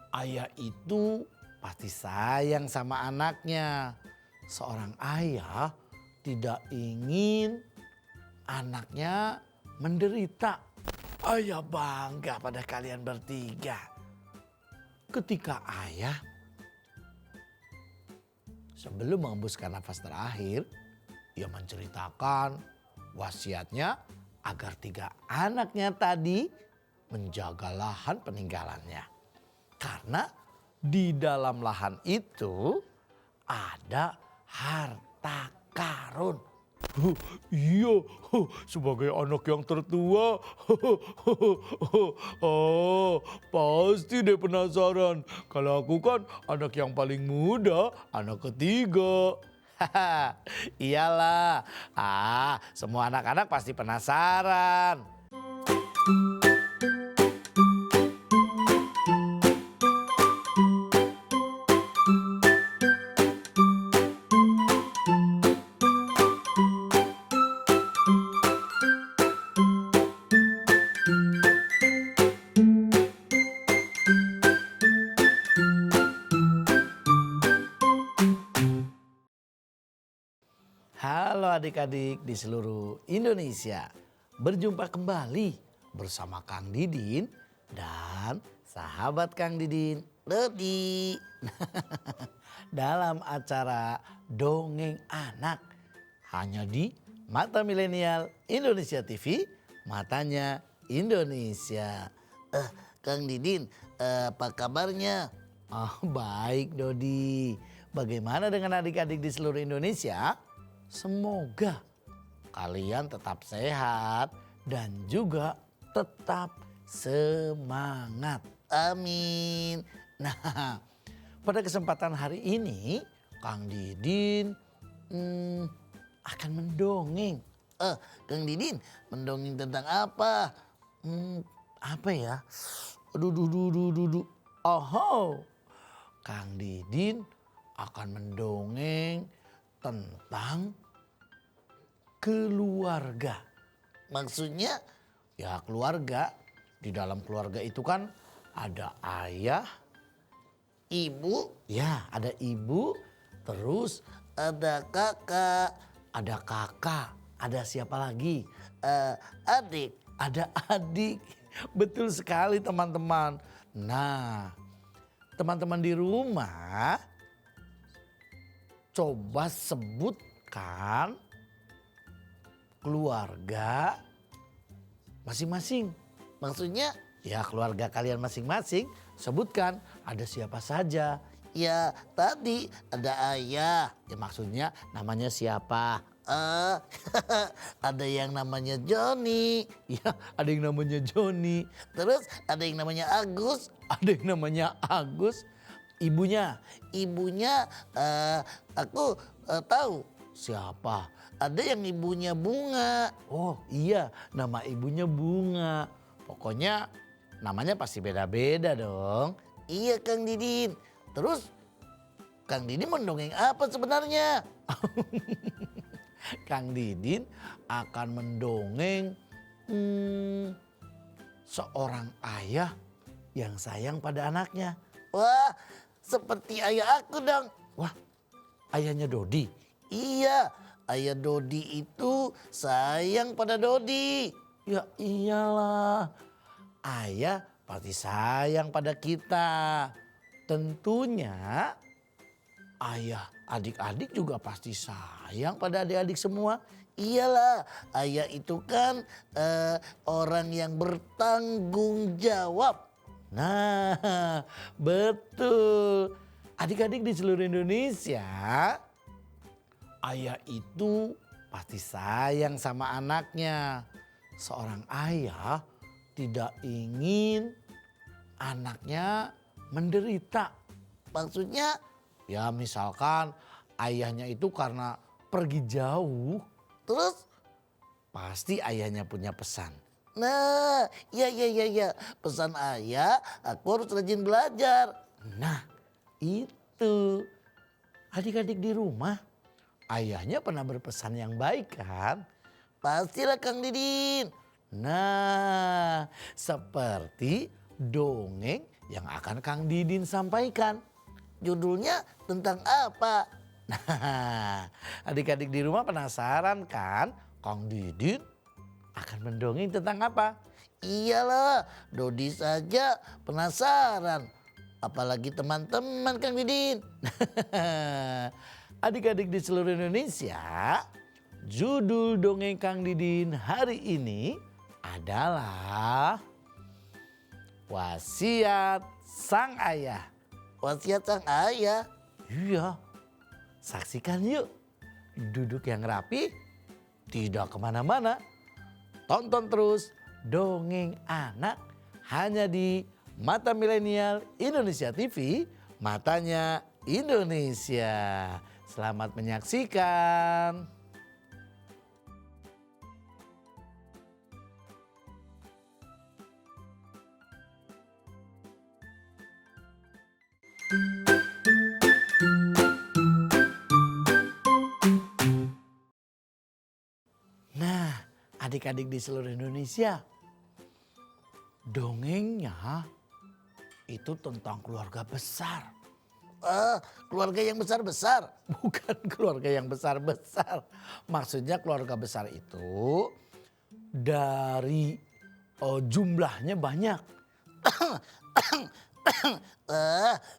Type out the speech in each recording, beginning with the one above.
Ayah itu pasti sayang sama anaknya. Seorang ayah tidak ingin anaknya menderita. Ayah bangga pada kalian bertiga. Ketika ayah sebelum mengembuskan nafas terakhir, ia menceritakan wasiatnya agar 3 anaknya tadi menjaga lahan peninggalannya. Karena di dalam lahan itu ada harta karun. Iya, sebagai anak yang tertua, pasti deh penasaran. Kalau aku kan anak yang paling muda, anak ketiga. Iyalah, semua anak-anak pasti penasaran. Halo adik-adik di seluruh Indonesia. Berjumpa kembali bersama Kang Didin dan sahabat Kang Didin, Dodi. Dalam acara Dongeng Anak. Hanya di Mata Milenial Indonesia TV, matanya Indonesia. Kang Didin, apa kabarnya? Baik Dodi. Bagaimana dengan adik-adik di seluruh Indonesia? Semoga kalian tetap sehat dan juga tetap semangat. Amin. Nah, pada kesempatan hari ini Kang Didin akan mendongeng. Kang Didin mendongeng tentang apa? Apa ya? Aduh. Kang Didin akan mendongeng tentang keluarga. Maksudnya ya keluarga. Di dalam keluarga itu kan ada ayah, ibu. Ya ada ibu, terus ada kakak. Ada kakak, ada siapa lagi? Adik, ada adik. Betul sekali teman-teman. Nah, teman-teman di rumah coba sebutkan keluarga masing-masing. Maksudnya ya keluarga kalian masing-masing, sebutkan ada siapa saja. Ya tadi ada ayah, ya maksudnya namanya siapa? Ada yang namanya Joni, ya ada yang namanya Joni. Terus ada yang namanya Agus, ada yang namanya Agus. Ibunya aku tahu siapa. Ada yang ibunya Bunga. Oh iya, nama ibunya Bunga. Pokoknya namanya pasti beda-beda dong. Iya Kang Didin. Terus Kang Didin mendongeng apa sebenarnya? Kang Didin akan mendongeng seorang ayah yang sayang pada anaknya. Wah, seperti ayah aku dong. Wah, ayahnya Dodi? Iya, ayah Dodi itu sayang pada Dodi. Ya iyalah, ayah pasti sayang pada kita. Tentunya ayah adik-adik juga pasti sayang pada adik-adik semua. Iyalah, ayah itu kan orang yang bertanggung jawab. Nah, betul. Adik-adik di seluruh Indonesia, ayah itu pasti sayang sama anaknya. Seorang ayah tidak ingin anaknya menderita. Maksudnya ya misalkan ayahnya itu karena pergi jauh, terus pasti ayahnya punya pesan. Nah, ya. Pesan ayah, aku harus rajin belajar. Nah, itu. Adik-adik di rumah, ayahnya pernah berpesan yang baik kan? Pastilah Kang Didin. Nah, seperti dongeng yang akan Kang Didin sampaikan. Judulnya tentang apa? Nah, adik-adik di rumah penasaran kan? Kang Didin akan mendongeng tentang apa? Iyalah, Dodi saja penasaran. Apalagi teman-teman Kang Didin. Adik-adik di seluruh Indonesia, judul dongeng Kang Didin hari ini adalah Wasiat Sang Ayah. Wasiat Sang Ayah? Iya, saksikan yuk. Duduk yang rapi, tidak kemana-mana. Tonton terus Dongeng Anak hanya di Mata Milenial Indonesia TV, matanya Indonesia. Selamat menyaksikan. Nah, adik-adik di seluruh Indonesia, dongengnya itu tentang keluarga besar. Keluarga yang besar-besar? Bukan keluarga yang besar-besar. Maksudnya keluarga besar itu dari jumlahnya banyak.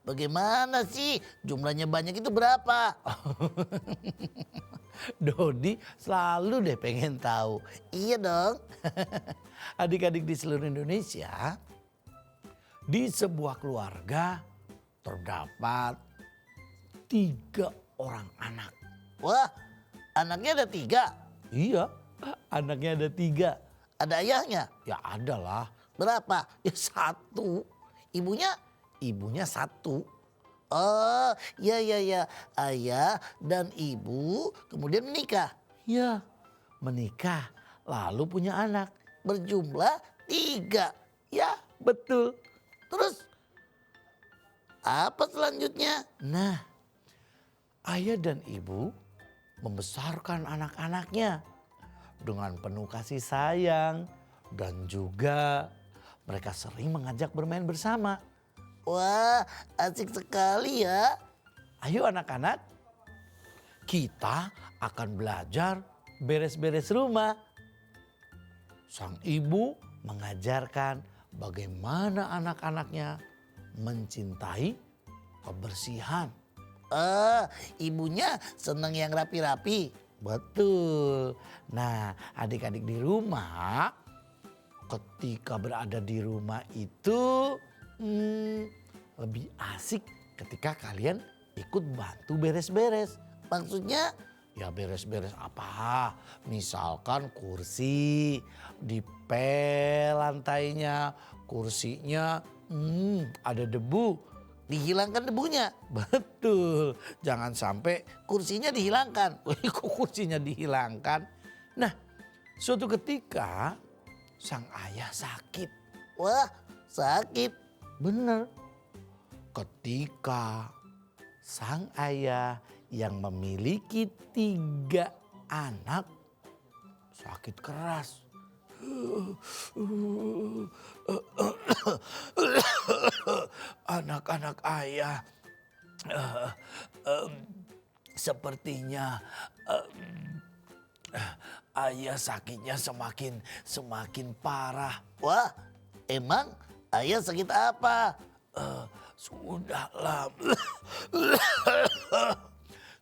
Bagaimana sih jumlahnya banyak itu berapa? Dodi selalu deh pengen tahu. Iya dong. Adik-adik di seluruh Indonesia, di sebuah keluarga terdapat 3 orang anak. Wah, anaknya ada 3? Iya, anaknya ada 3. Ada ayahnya? Ya ada lah. Berapa? Ya 1. Ibunya? Ibunya 1. Oh, ya. Ayah dan ibu kemudian menikah. Ya, menikah lalu punya anak. Berjumlah 3. Ya, betul. Terus apa selanjutnya? Nah, ayah dan ibu membesarkan anak-anaknya dengan penuh kasih sayang dan juga mereka sering mengajak bermain bersama. Wah, asik sekali ya. Ayo anak-anak, kita akan belajar beres-beres rumah. Sang ibu mengajarkan bagaimana anak-anaknya mencintai kebersihan. Ibunya senang yang rapi-rapi. Betul. Nah, adik-adik di rumah, ketika berada di rumah itu lebih asik ketika kalian ikut bantu beres-beres. Maksudnya ya beres-beres apa? Misalkan kursi, dipel lantainya, kursinya ada debu, dihilangkan debunya. Betul, jangan sampai kursinya dihilangkan. Kok kursinya dihilangkan? Nah, suatu ketika sang ayah sakit. Wah, sakit. Bener. Ketika sang ayah yang memiliki 3 anak sakit keras. Anak-anak ayah sepertinya ayah sakitnya semakin parah. Wah, emang ayah sakit apa?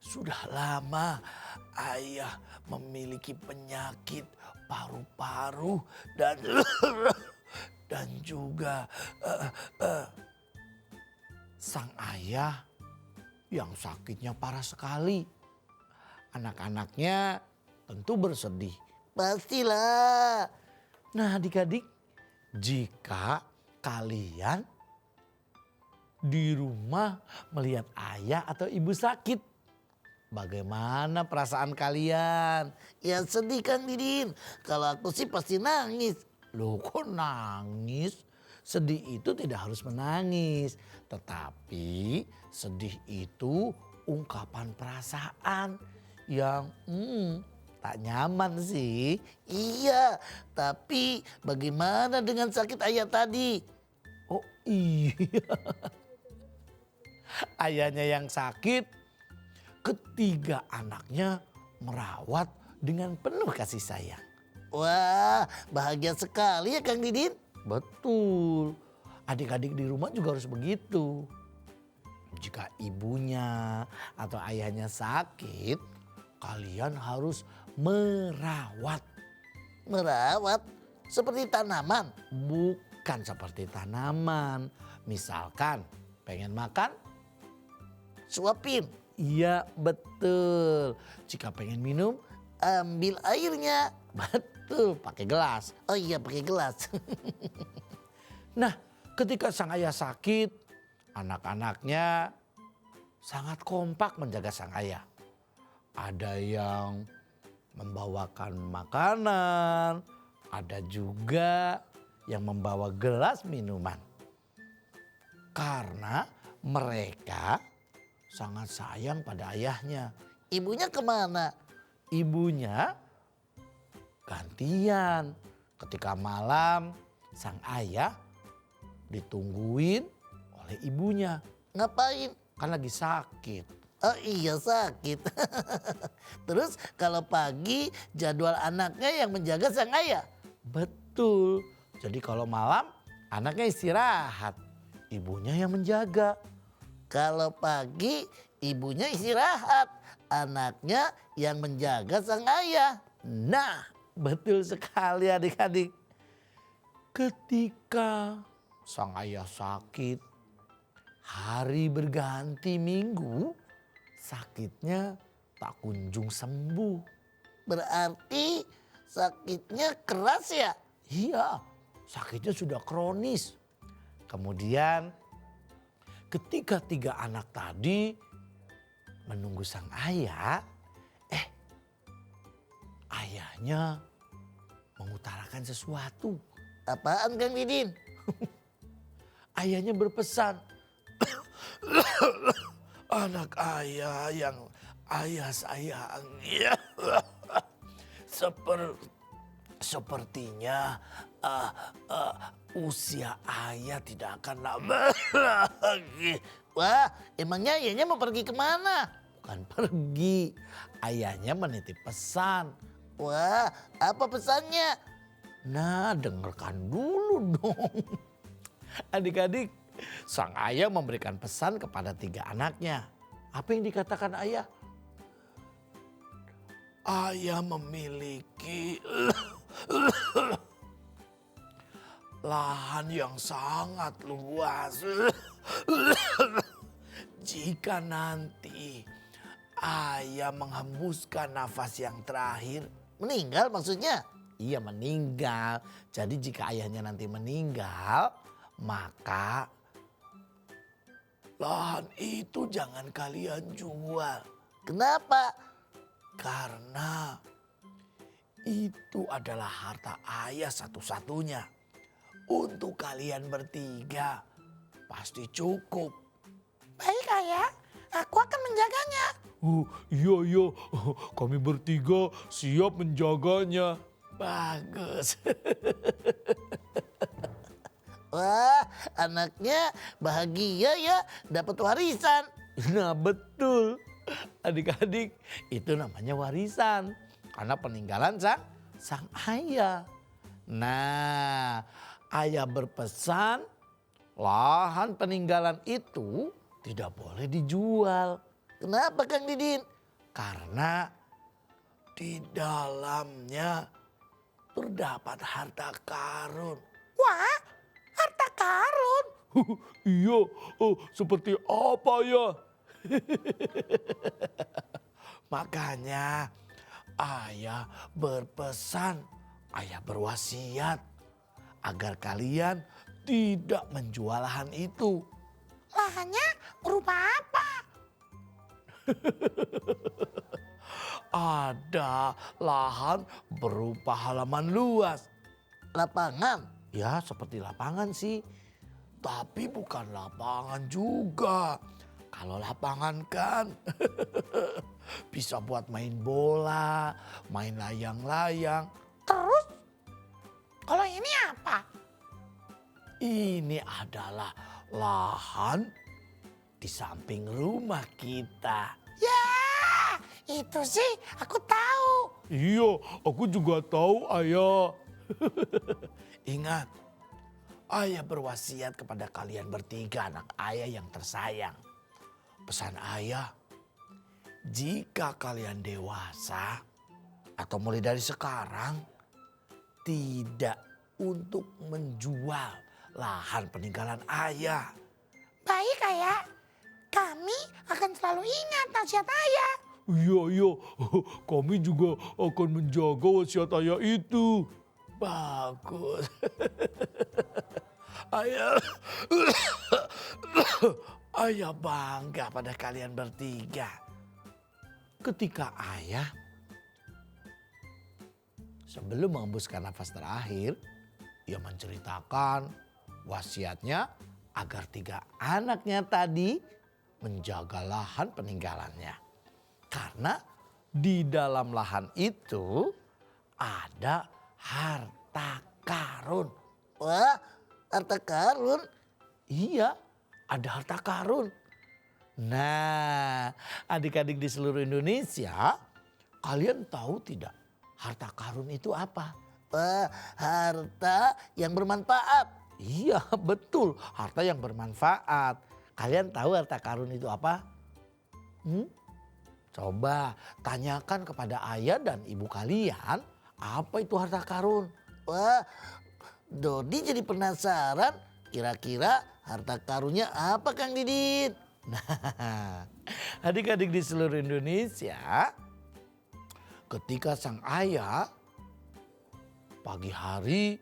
Sudah lama ayah memiliki penyakit paru-paru dan juga sang ayah yang sakitnya parah sekali. Anak-anaknya tentu bersedih. Pastilah. Nah adik-adik, jika kalian di rumah melihat ayah atau ibu sakit, bagaimana perasaan kalian? Ya sedih Kang Didin. Kalau aku sih pasti nangis. Loh kok nangis? Sedih itu tidak harus menangis. Tetapi sedih itu ungkapan perasaan yang tak nyaman sih. Iya, tapi bagaimana dengan sakit ayah tadi? Oh Iya. Ayahnya yang sakit, ketiga anaknya merawat dengan penuh kasih sayang. Wah, bahagia sekali ya Kang Didin. Betul. Adik-adik di rumah juga harus begitu. Jika ibunya atau ayahnya sakit, kalian harus merawat. Merawat seperti tanaman? Bukan seperti tanaman. Misalkan pengen makan, suapin. Iya betul. Jika pengen minum, ambil airnya. Betul, pakai gelas. Oh iya pakai gelas. Nah, ketika sang ayah sakit, anak-anaknya sangat kompak menjaga sang ayah. Ada yang membawakan makanan, ada juga yang membawa gelas minuman. Karena mereka sangat sayang pada ayahnya. Ibunya kemana? Ibunya gantian. Ketika malam sang ayah ditungguin oleh ibunya. Ngapain? Kan lagi sakit. Oh iya sakit. Terus kalau pagi jadwal anaknya yang menjaga sang ayah. Betul. Jadi kalau malam anaknya istirahat. Ibunya yang menjaga. Kalau pagi ibunya istirahat. Anaknya yang menjaga sang ayah. Nah betul sekali adik-adik. Ketika sang ayah sakit, hari berganti minggu, sakitnya tak kunjung sembuh. Berarti sakitnya keras ya? Iya, sakitnya sudah kronis. Kemudian ketika tiga anak tadi menunggu sang ayah, ayahnya mengutarakan sesuatu. Apaan Kang Didin? Ayahnya berpesan, anak ayah yang ayah sayangi, sepertinya usia ayah tidak akan lama lagi. Wah, emangnya ayahnya mau pergi kemana? Bukan pergi, ayahnya menitip pesan. Wah, apa pesannya? Nah, dengarkan dulu dong. Adik-adik, sang ayah memberikan pesan kepada tiga anaknya. Apa yang dikatakan ayah? Ayah memiliki lahan yang sangat luas. Jika nanti ayah menghembuskan nafas yang terakhir, meninggal maksudnya? Iya meninggal. Jadi jika ayahnya nanti meninggal, maka lahan itu jangan kalian jual. Kenapa? Karena itu adalah harta ayah satu-satunya. Untuk kalian bertiga pasti cukup. Baik ayah, aku akan menjaganya. Iya, kami bertiga siap menjaganya. Bagus. Wah, anaknya bahagia ya dapat warisan. Nah betul, adik-adik itu namanya warisan. Karena peninggalan sang ayah. Nah, ayah berpesan lahan peninggalan itu tidak boleh dijual. Kenapa Kang Didin? Karena di dalamnya terdapat harta karun. Wah, harta karun? Iya, seperti apa ya? Makanya ayah berpesan, ayah berwasiat agar kalian tidak menjual lahan itu. Lahannya berupa apa? Ada lahan berupa halaman luas. Lapangan? Ya seperti lapangan sih. Tapi bukan lapangan juga. Kalau lapangan kan bisa buat main bola, main layang-layang. Terus kalau ini apa? Ini adalah lahan di samping rumah kita. Ya, itu sih aku tahu. Iya, aku juga tahu ayah. Ingat, ayah berwasiat kepada kalian bertiga anak ayah yang tersayang. Pesan ayah, jika kalian dewasa atau mulai dari sekarang, tidak untuk menjual lahan peninggalan ayah. Baik ayah, kami akan selalu ingat nasihat ayah. Iya, kami juga akan menjaga wasiat ayah itu. Bagus. Ayah, ayah bangga pada kalian bertiga. Ketika ayah sebelum mengembuskan nafas terakhir, ia menceritakan wasiatnya agar tiga anaknya tadi menjaga lahan peninggalannya. Karena di dalam lahan itu ada harta karun. Wah, harta karun. Iya, ada harta karun. Nah, adik-adik di seluruh Indonesia, kalian tahu tidak harta karun itu apa? Wah, harta yang bermanfaat. Iya, betul, harta yang bermanfaat. Kalian tahu harta karun itu apa? Coba tanyakan kepada ayah dan ibu kalian, apa itu harta karun? Wah, Dodi jadi penasaran. Kira-kira harta karunnya apa Kang Didit? Nah, adik-adik di seluruh Indonesia, ketika sang ayah pagi hari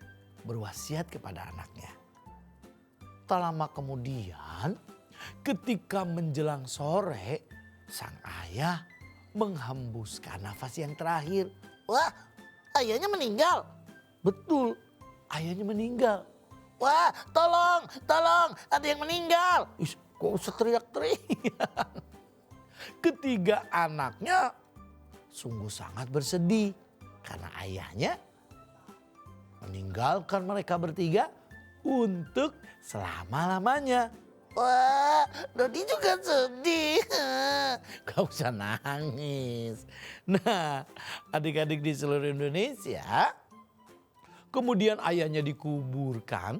berwasiat kepada anaknya. Tak lama kemudian, ketika menjelang sore, sang ayah menghembuskan nafas yang terakhir. Wah, ayahnya meninggal. Betul, ayahnya meninggal. Wah, tolong, ada yang meninggal. Ih, kok usah teriak-teriak. Ketiga anaknya sungguh sangat bersedih karena ayahnya meninggalkan mereka bertiga untuk selama-lamanya. Wah, Dodi juga sedih. Gak usah nangis. Nah, adik-adik di seluruh Indonesia, kemudian ayahnya dikuburkan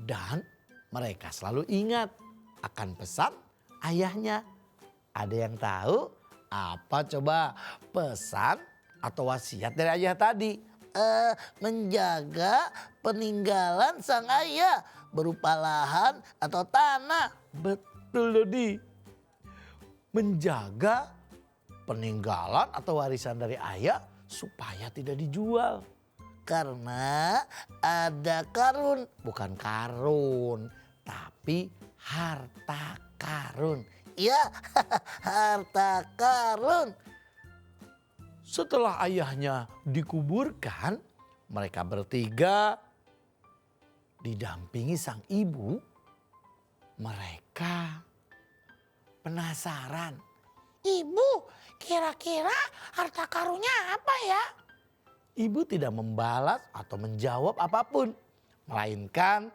dan mereka selalu ingat akan pesan ayahnya. Ada yang tahu apa coba pesan atau wasiat dari ayah tadi? Menjaga peninggalan sang ayah berupa lahan atau tanah. Betul Dodi. Menjaga peninggalan atau warisan dari ayah supaya tidak dijual. Karena ada karun. Bukan karun, tapi harta karun. Ya, harta karun. Setelah ayahnya dikuburkan, mereka bertiga didampingi sang ibu. Mereka penasaran. Ibu, kira-kira harta karunnya apa ya? Ibu tidak membalas atau menjawab apapun. Melainkan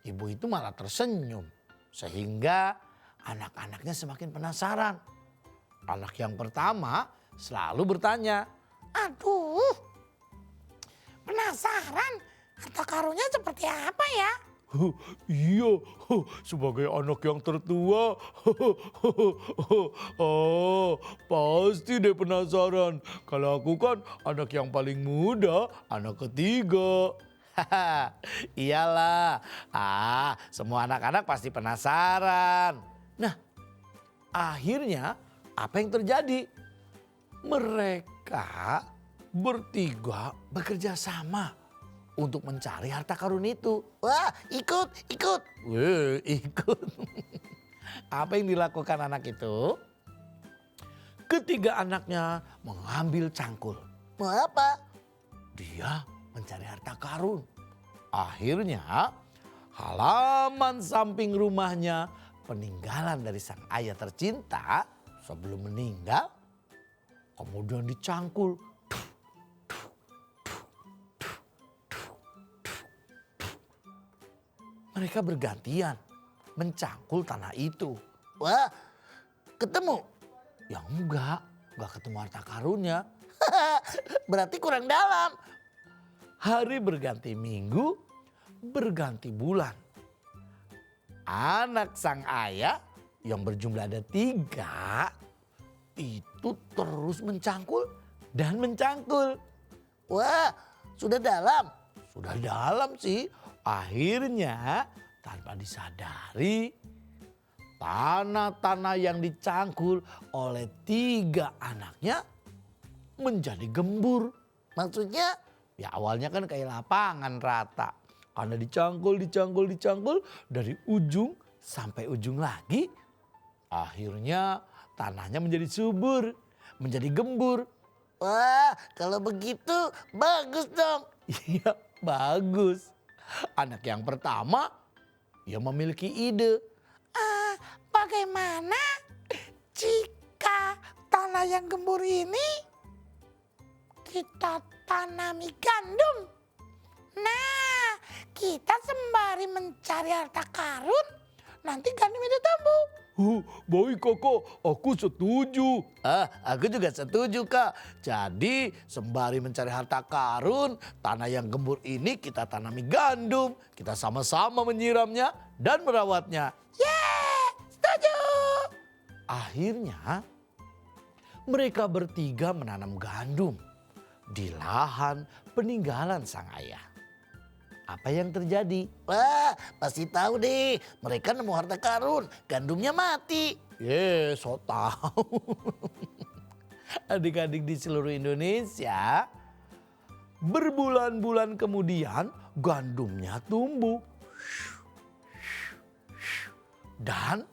ibu itu malah tersenyum. Sehingga anak-anaknya semakin penasaran. Anak yang pertama selalu bertanya. Aduh, penasaran harta karunnya seperti apa ya? Iya, sebagai anak yang tertua, pasti deh penasaran. Kalau aku kan anak yang paling muda, anak ketiga. Iyalah, semua anak-anak pasti penasaran. Nah, akhirnya apa yang terjadi? Mereka bertiga bekerja sama untuk mencari harta karun itu. Wah, ikut. Wih, ikut. Apa yang dilakukan anak itu? Ketiga anaknya mengambil cangkul. Mau apa? Dia mencari harta karun. Akhirnya halaman samping rumahnya peninggalan dari sang ayah tercinta sebelum meninggal kemudian dicangkul. mereka bergantian mencangkul tanah itu. Wah, ketemu. Ya enggak ketemu harta karunnya. Berarti kurang dalam. Hari berganti minggu, berganti bulan. Anak sang ayah yang berjumlah ada 3 itu terus mencangkul dan mencangkul. Wah, sudah dalam. Sudah dalam sih. Akhirnya tanpa disadari tanah-tanah yang dicangkul oleh 3 anaknya menjadi gembur. Maksudnya? Ya awalnya kan kayak lapangan rata. Karena dicangkul dari ujung sampai ujung lagi. Akhirnya tanahnya menjadi subur, menjadi gembur. Wah, kalau begitu bagus dong. Iya bagus. Anak yang pertama ya memiliki ide. Bagaimana jika tanah yang gembur ini kita tanami gandum? Nah, kita sembari mencari harta karun, nanti gandum itu tumbuh. Baik kakak, aku setuju. Aku juga setuju kak. Jadi sembari mencari harta karun, tanah yang gembur ini kita tanami gandum. Kita sama-sama menyiramnya dan merawatnya. Setuju. Akhirnya mereka bertiga menanam gandum di lahan peninggalan sang ayah. Apa yang terjadi? Wah, pasti tahu deh. Mereka nemu harta karun, gandumnya mati. So tahu. Adik-adik di seluruh Indonesia, berbulan-bulan kemudian gandumnya tumbuh. Dan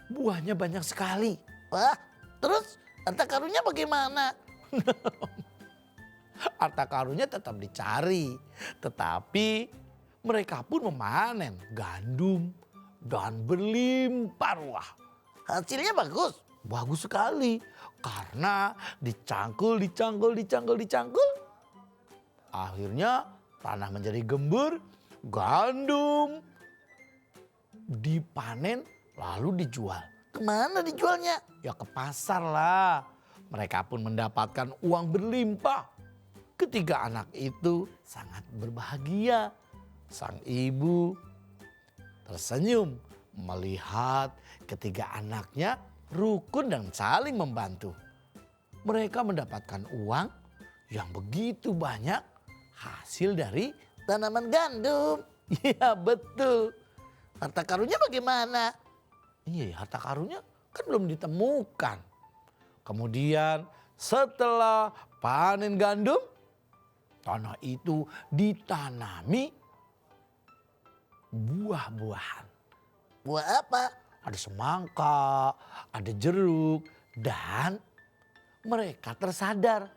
buahnya banyak sekali. Wah, terus harta karunnya bagaimana? Harta karunnya tetap dicari. Tetapi mereka pun memanen gandum dan berlimpah ruah. Hasilnya bagus. Bagus sekali. Karena dicangkul. Akhirnya tanah menjadi gembur, gandum dipanen lalu dijual. Kemana dijualnya? Ya ke pasar lah. Mereka pun mendapatkan uang berlimpah. Ketiga anak itu sangat berbahagia. Sang ibu tersenyum melihat ketiga anaknya rukun dan saling membantu. Mereka mendapatkan uang yang begitu banyak hasil dari Tanaman gandum. iya betul. Harta karunnya bagaimana? Iya harta karunnya kan belum ditemukan. Kemudian setelah panen gandum, tanah itu ditanami buah-buahan. Buah apa? Ada semangka, ada jeruk, dan mereka tersadar.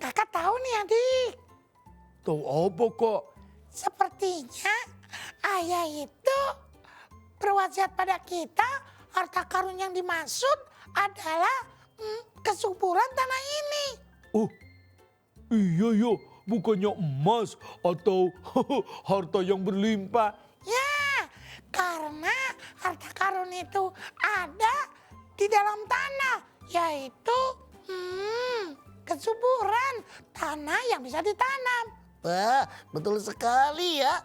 Kakak tahu nih adik, Tahu apa kak? sepertinya ayah itu berwasiat pada kita harta karun yang dimaksud adalah kesuburan tanah ini. Oh, iya, bukannya emas atau harta yang berlimpah. Ya, karena harta karun itu ada di dalam tanah, yaitu kesuburan tanah yang bisa ditanam. Wah, betul sekali ya.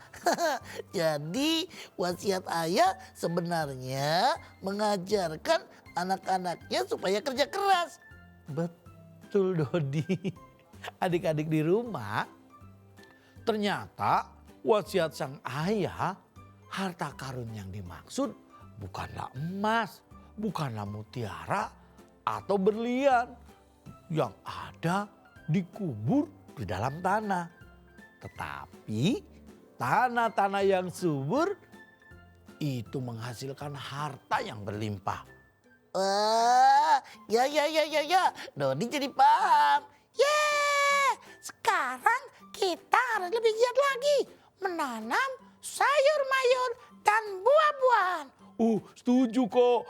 Jadi wasiat ayah sebenarnya mengajarkan anak-anaknya supaya kerja keras. Betul Dodi. Adik-adik di rumah, ternyata wasiat sang ayah, harta karun yang dimaksud bukanlah emas, bukanlah mutiara atau berlian. Yang ada dikubur di dalam tanah. Tetapi tanah-tanah yang subur itu menghasilkan harta yang berlimpah. Wah, ya. Dodi jadi paham. Sekarang kita harus lebih giat lagi menanam sayur mayur dan buah-buahan. Oh, setuju kak.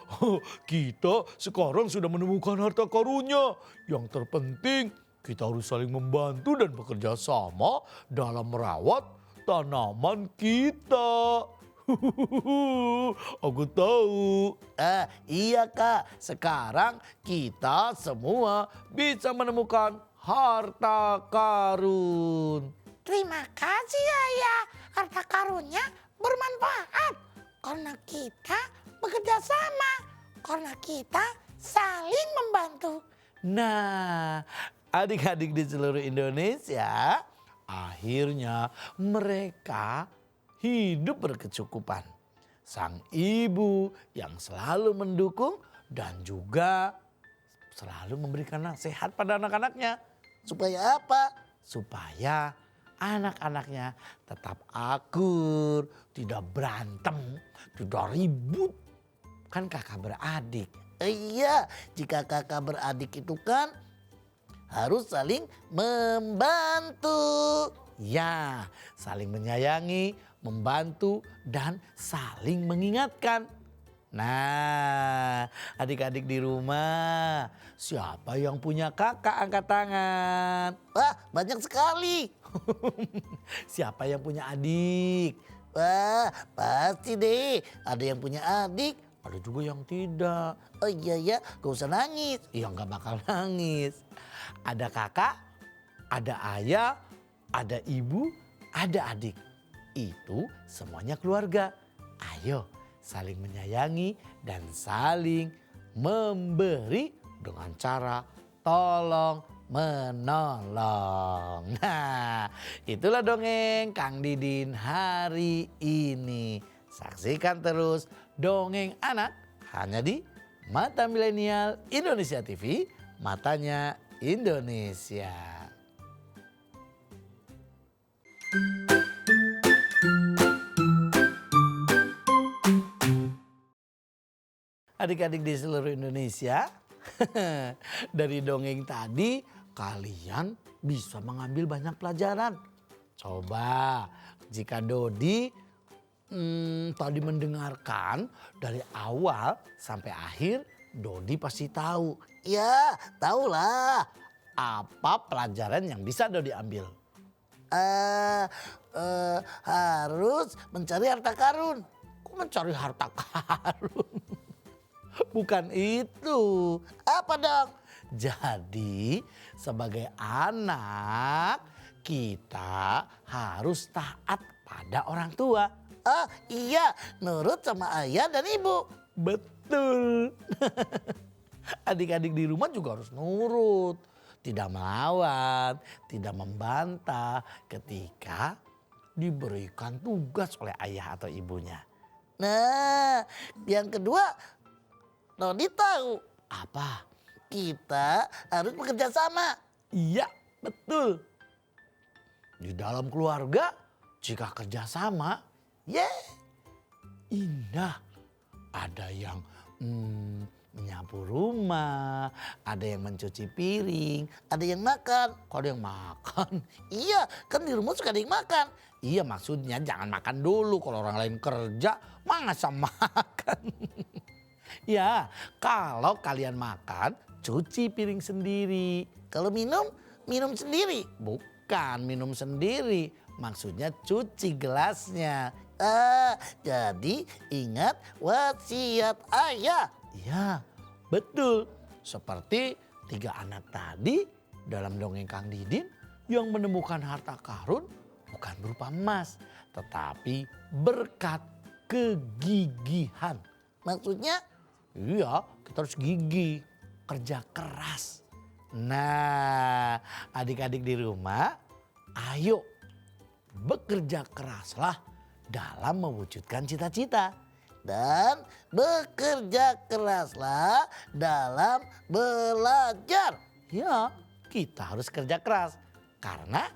Kita sekarang sudah menemukan harta karunnya. Yang terpenting kita harus saling membantu dan bekerja sama dalam merawat tanaman kita. Aku tahu. Iya Kak, sekarang kita semua bisa menemukan harta karun. Terima kasih Ayah, harta karunnya bermanfaat karena kita bekerja sama, karena kita saling membantu. Nah, adik-adik di seluruh Indonesia, akhirnya mereka hidup berkecukupan. Sang ibu yang selalu mendukung dan juga selalu memberikan nasihat pada anak-anaknya. Supaya apa? Supaya anak-anaknya tetap akur, tidak berantem, tidak ribut. Kan kakak beradik. Iya, jika kakak beradik itu kan harus saling membantu. Ya, saling menyayangi, membantu, dan saling mengingatkan. Nah, adik-adik di rumah, siapa yang punya kakak angkat tangan? Wah, banyak sekali. Siapa yang punya adik? Wah, pasti deh. Ada yang punya adik, ada juga yang tidak. Oh iya ya, gak usah nangis. Iya gak bakal nangis. Ada kakak, ada ayah, ada ibu, ada adik. Itu semuanya keluarga. Ayo saling menyayangi dan saling memberi dengan cara tolong menolong. Nah, itulah dongeng Kang Didin hari ini. Saksikan terus dongeng anak hanya di Mata Milenial Indonesia TV, matanya Indonesia. Adik-adik di seluruh Indonesia, dari dongeng tadi kalian bisa mengambil banyak pelajaran. Coba jika Dodi tadi mendengarkan dari awal sampai akhir, Dodi pasti tahu. Ya, tahulah apa pelajaran yang bisa Dodi ambil. Harus mencari harta karun. Kok mencari harta karun? Bukan itu. Apa dong? Jadi sebagai anak kita harus taat pada orang tua. Oh iya, nurut sama ayah dan ibu. Betul. Adik-adik di rumah juga harus nurut. Tidak melawan, tidak membantah ketika diberikan tugas oleh ayah atau ibunya. Nah, yang kedua, Dodi tahu apa? Kita harus bekerja sama. Iya, betul. Di dalam keluarga, jika kerjasama, indah. Ada yang menyapu rumah, ada yang mencuci piring, ada yang makan. Kok ada yang makan? Iya, kan di rumah suka ada yang makan. Iya, maksudnya jangan makan dulu. Kalau orang lain kerja, masa makan? Ya, kalau kalian makan, cuci piring sendiri. Kalau minum, minum sendiri. Bukan minum sendiri, maksudnya cuci gelasnya. Jadi ingat wasiat ayah. Ya, betul. Seperti 3 anak tadi dalam dongeng Kang Didin yang menemukan harta karun bukan berupa emas, tetapi berkat kegigihan. Maksudnya, iya, kita harus gigih, kerja keras. Nah, adik-adik di rumah, ayo bekerja keraslah dalam mewujudkan cita-cita. Dan bekerja keraslah dalam belajar. Ya, kita harus kerja keras. Karena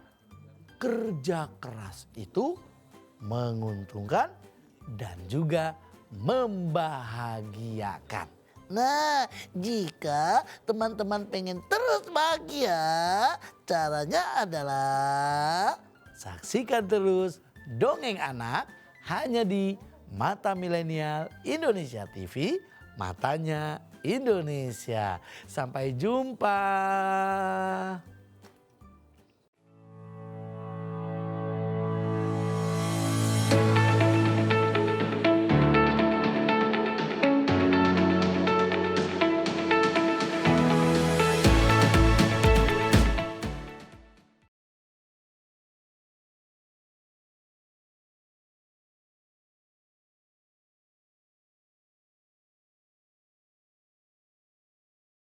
kerja keras itu menguntungkan dan juga membahagiakan. Nah, jika teman-teman pengen terus bahagia, caranya adalah saksikan terus dongeng anak hanya di Mata Milenial Indonesia TV, matanya Indonesia. Sampai jumpa.